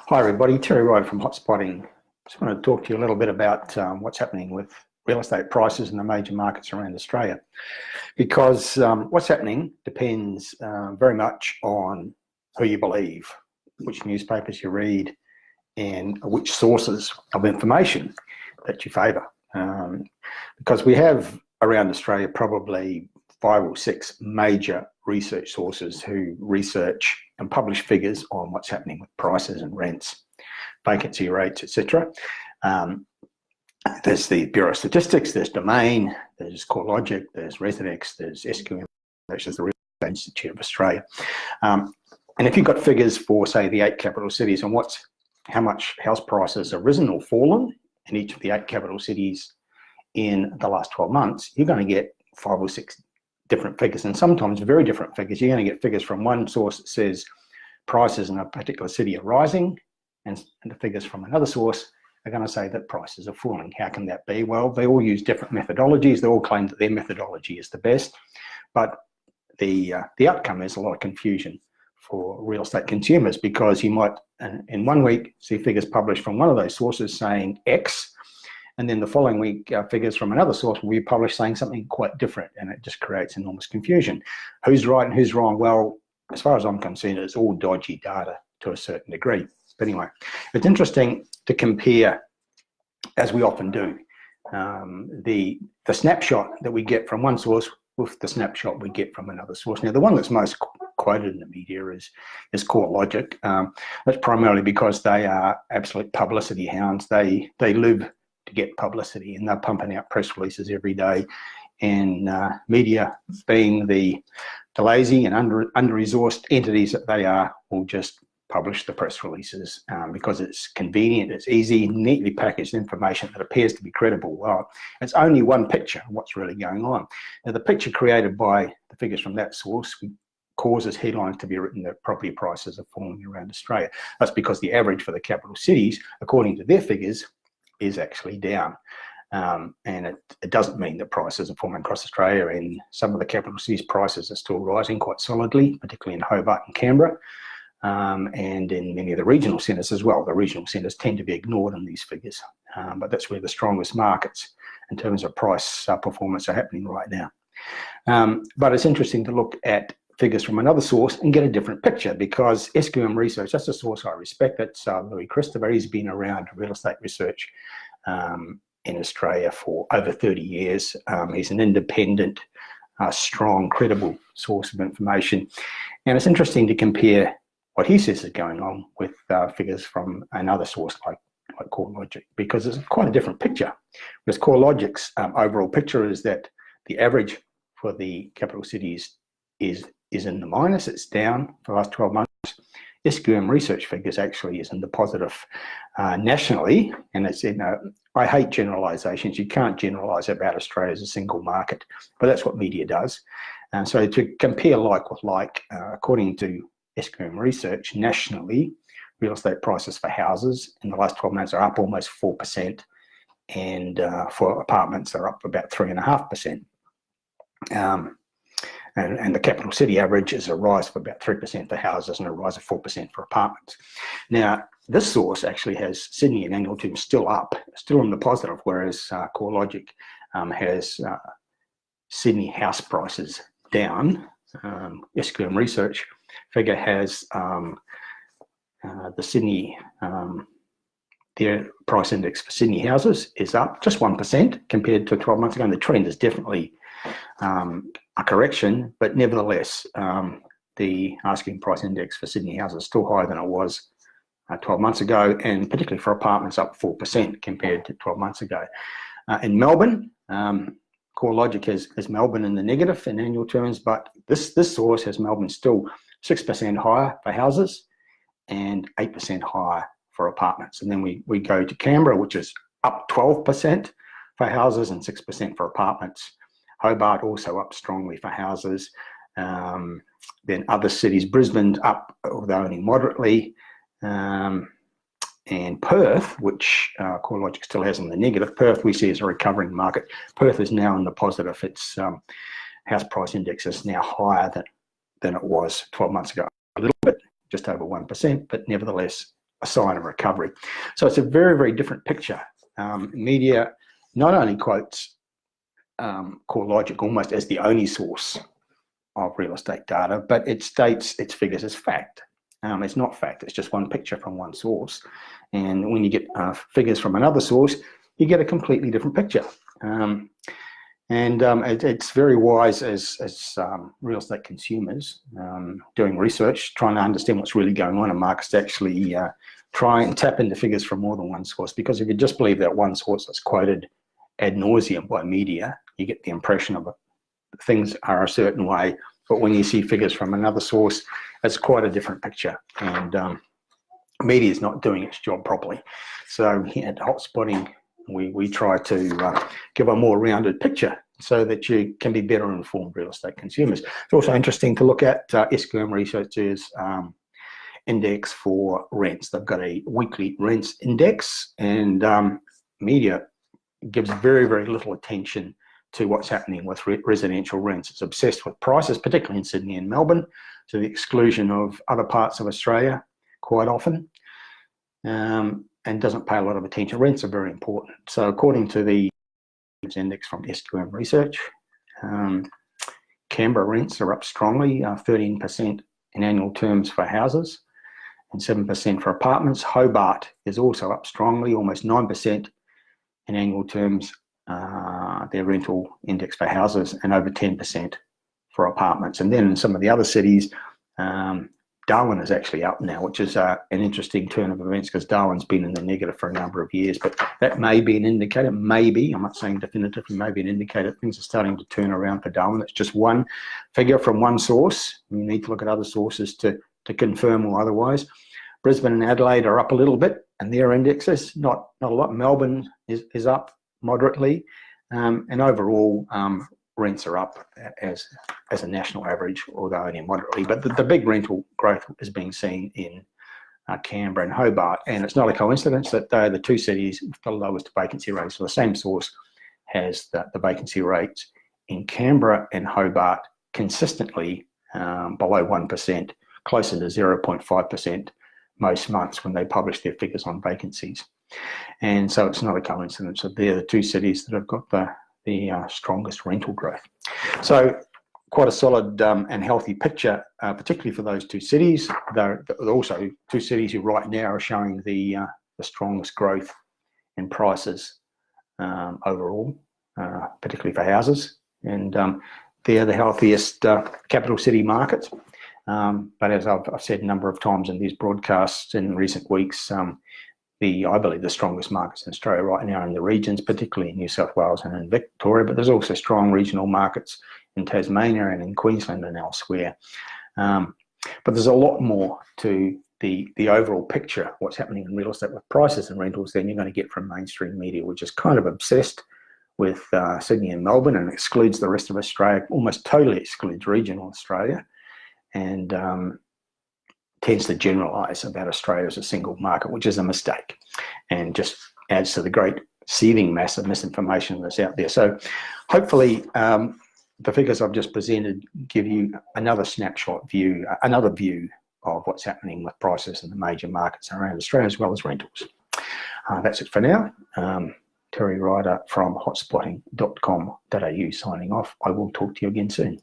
Hi everybody, Terry Ryder from Hotspotting. Just want to talk to you a little bit about what's happening with real estate prices in the major markets around Australia. Because what's happening depends very much on who you believe, which newspapers you read, and which sources of information that you favour. Because we have around Australia probably 5 or 6 major research sources who research and publish figures on what's happening with prices and rents, vacancy rates, etc. There's the Bureau of Statistics, there's Domain, there's CoreLogic, there's Residex, there's SQM, which is the Real Estate Institute of Australia. And if you've got figures for, say, the 8 capital cities and how much house prices have risen or fallen in each of the 8 capital cities in the last 12 months, you're going to get 5 or 6 different figures, and sometimes very different figures. You're going to get figures from one source that says prices in a particular city are rising, and the figures from another source are going to say that prices are falling. How can that be? Well, they all use different methodologies. They all claim that their methodology is the best, but the outcome is a lot of confusion for real estate consumers, because you might in one week see figures published from one of those sources saying X, and then the following week, figures from another source will be published saying something quite different, and it just creates enormous confusion. Who's right and who's wrong? Well, as far as I'm concerned, it's all dodgy data to a certain degree. But anyway, it's interesting to compare, as we often do, the snapshot that we get from one source with the snapshot we get from another source. Now, the one that's most quoted in the media is CoreLogic. That's primarily because they are absolute publicity hounds. They live to get publicity, and they're pumping out press releases every day, and media, being the lazy and under-resourced entities that they are, will just publish the press releases because it's convenient, it's easy, neatly packaged information that appears to be credible. Well, it's only one picture of what's really going on. Now, the picture created by the figures from that source causes headlines to be written that property prices are falling around Australia. That's because the average for the capital cities, according to their figures, is actually down. And it doesn't mean that prices are falling across Australia. In some of the capital cities, prices are still rising quite solidly, particularly in Hobart and Canberra, and in many of the regional centres as well. The regional centres tend to be ignored in these figures, but that's where the strongest markets in terms of price performance are happening right now. But it's interesting to look at figures from another source and get a different picture, because SQM Research, that's a source I respect. That's Louis Christopher. He's been around real estate research in Australia for over 30 years. He's an independent, strong, credible source of information. And it's interesting to compare what he says is going on with figures from another source like CoreLogic, because it's quite a different picture. Whereas CoreLogic's overall picture is that the average for the capital cities is in the minus. It's down for the last 12 months. SQM Research figures actually is in the positive nationally, and it's I hate generalisations. You can't generalise about Australia as a single market, but that's what media does. And so to compare like with like, according to SQM Research, nationally, real estate prices for houses in the last 12 months are up almost 4%, and for apartments they're up about 3.5%. And the capital city average is a rise of about 3% for houses and a rise of 4% for apartments. Now, this source actually has Sydney and annual terms still up, still in the positive, whereas CoreLogic has Sydney house prices down. SQM Research figure has the Sydney, their price index for Sydney houses is up just 1% compared to 12 months ago, and the trend is definitely a correction, but nevertheless, the asking price index for Sydney houses is still higher than it was 12 months ago, and particularly for apartments up 4% compared to 12 months ago. In Melbourne, CoreLogic has Melbourne in the negative in annual terms, but this source has Melbourne still 6% higher for houses and 8% higher for apartments. And then we go to Canberra, which is up 12% for houses and 6% for apartments. Hobart also up strongly for houses. Then other cities, Brisbane's up, although only moderately. And Perth, which CoreLogic still has in the negative, Perth we see as a recovering market. Perth is now in the positive. Its house price index is now higher than it was 12 months ago. A little bit, just over 1%, but nevertheless a sign of recovery. So it's a very, very different picture. Media not only quotes CoreLogic almost as the only source of real estate data, but it states its figures as fact. It's not fact, it's just one picture from one source. And when you get figures from another source, you get a completely different picture. It's very wise as real estate consumers doing research, trying to understand what's really going on in markets, to actually try and tap into figures from more than one source. Because if you just believe that one source that's quoted ad nauseum by media, you get the impression of things are a certain way. But when you see figures from another source, it's quite a different picture. And media is not doing its job properly. So at Hotspotting, we try to give a more rounded picture so that you can be better informed real estate consumers. It's also interesting to look at SQM Research's index for rents. They've got a weekly rents index, and media gives very, very little attention to what's happening with residential rents. It's obsessed with prices, particularly in Sydney and Melbourne, to the exclusion of other parts of Australia quite often, and doesn't pay a lot of attention. Rents are very important. So according to the index from SQM Research, Canberra rents are up strongly, 13% in annual terms for houses and 7% for apartments. Hobart is also up strongly, almost 9% in annual terms, their rental index for houses, and over 10% for apartments. And then in some of the other cities, Darwin is actually up now, which is an interesting turn of events, because Darwin's been in the negative for a number of years. But that may be an indicator, maybe, I'm not saying definitively, maybe an indicator things are starting to turn around for Darwin. It's just one figure from one source. You need to look at other sources to confirm or otherwise. Brisbane and Adelaide are up a little bit, and their indexes, not a lot. Melbourne is up moderately, and overall rents are up as a national average, although only moderately. But the big rental growth is being seen in Canberra and Hobart, and it's not a coincidence that they're the two cities with the lowest vacancy rates. So the same source has the vacancy rates in Canberra and Hobart consistently below 1%, closer to 0.5% most months when they publish their figures on vacancies. And so it's not a coincidence that they're the two cities that have got the strongest rental growth. So quite a solid and healthy picture, particularly for those two cities. They're also two cities who right now are showing the strongest growth in prices overall, particularly for houses. And they're the healthiest capital city markets. But as I've said a number of times in these broadcasts in recent weeks, I believe the strongest markets in Australia right now are in the regions, particularly in New South Wales and in Victoria, but there's also strong regional markets in Tasmania and in Queensland and elsewhere. But there's a lot more to the overall picture, what's happening in real estate with prices and rentals, than you're going to get from mainstream media, which is kind of obsessed with Sydney and Melbourne and excludes the rest of Australia, almost totally excludes regional Australia, and tends to generalise about Australia as a single market, which is a mistake, and just adds to the great seething mass of misinformation that's out there. So hopefully the figures I've just presented give you another snapshot view, another view of what's happening with prices in the major markets around Australia, as well as rentals. That's it for now. Terry Ryder from hotspotting.com.au signing off. I will talk to you again soon.